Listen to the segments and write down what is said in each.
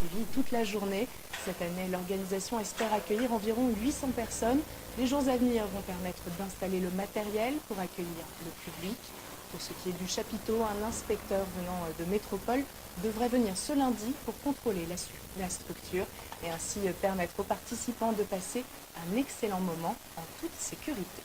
suivi toute la journée. Cette année, l'organisation espère accueillir environ 800 personnes. Les jours à venir vont permettre d'installer le matériel pour accueillir le public. Pour ce qui est du chapiteau, un inspecteur venant de métropole devrait venir ce lundi pour contrôler la structure et ainsi permettre aux participants de passer un excellent moment en toute sécurité.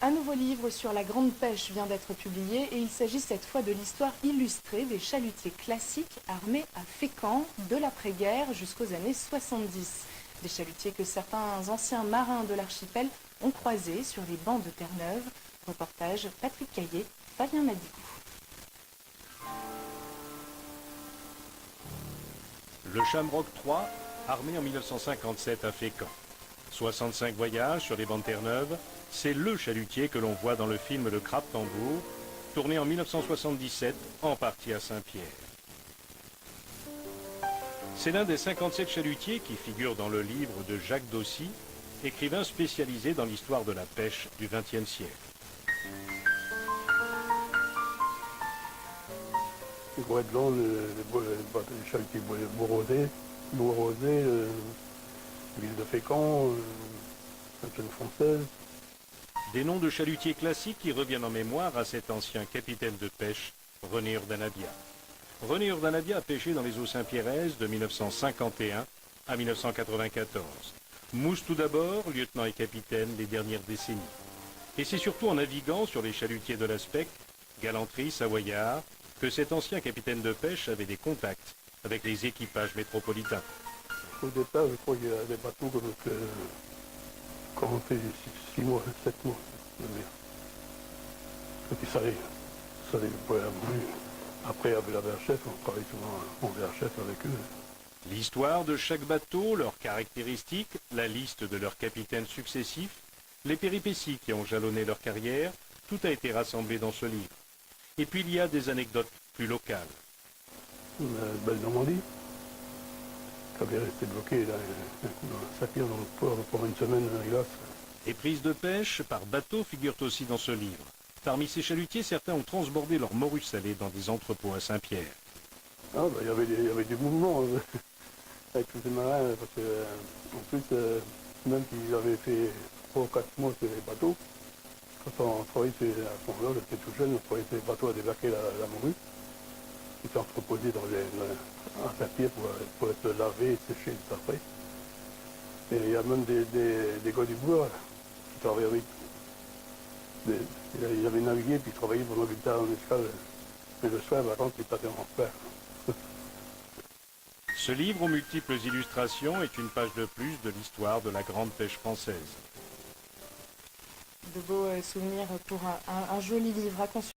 Un nouveau livre sur la grande pêche vient d'être publié et il s'agit cette fois de l'histoire illustrée des chalutiers classiques armés à Fécamp de l'après-guerre jusqu'aux années 70. Des chalutiers que certains anciens marins de l'archipel ont croisés sur les bancs de Terre-Neuve. Reportage Patrick Caillé, Fabien Madigou. Le Shamrock III, armé en 1957 à Fécamp. 65 voyages sur les bancs de Terre-Neuve, c'est le chalutier que l'on voit dans le film Le Crabe-Tambour, tourné en 1977, en partie à Saint-Pierre. C'est l'un des 57 chalutiers qui figurent dans le livre de Jacques Dossy, écrivain spécialisé dans l'histoire de la pêche du XXe siècle. Les goélandons, les chalutiers Beau-Rosé, l'île de Fécamp, l'Antenne française. Des noms de chalutiers classiques qui reviennent en mémoire à cet ancien capitaine de pêche, René Urdanabia. René Urdanabia a pêché dans les eaux Saint-Pierraises de 1951 à 1994. Mousse tout d'abord, lieutenant et capitaine les dernières décennies. Et c'est surtout en naviguant sur les chalutiers de l'Aspect, Galanterie, Savoyard, que cet ancien capitaine de pêche avait des contacts avec les équipages métropolitains. Au départ, je crois qu'il y a des bateaux qu'on fait 6 mois, 7 mois de mer. Et puis ça les pour la morue. Après, avec la VHF, on travaille souvent en VHF avec eux. L'histoire de chaque bateau, leurs caractéristiques, la liste de leurs capitaines successifs, les péripéties qui ont jalonné leur carrière, tout a été rassemblé dans ce livre. Et puis il y a des anecdotes plus locales. Belle Normandie, qui avait resté bloqué là, dans Saint-Pierre dans le port pendant une semaine à la glace. Les prises de pêche par bateau figurent aussi dans ce livre. Parmi ces chalutiers, certains ont transbordé leur morue salée dans des entrepôts à Saint-Pierre. Ah, bah, il y avait du mouvement avec tous ces marins, parce que en plus, même s'ils avaient fait 3 ou 4 mois sur les bateaux, quand on travaillait sur à ce moment-là, j'étais tout jeune, on travaillait sur les bateaux à débarquer la morue, qui était entreposée à Saint-Pierre pour être lavé et séché juste après. Et il y a même des gars du bois qui travaillaient avec. Ils avaient navigué puis ils travaillaient pendant qu'ils étaient en escale. Mais le soir, par contre, ils partaient en fer. Ce livre aux multiples illustrations est une page de plus de l'histoire de la grande pêche française. De beaux souvenirs pour un joli livre à consulter.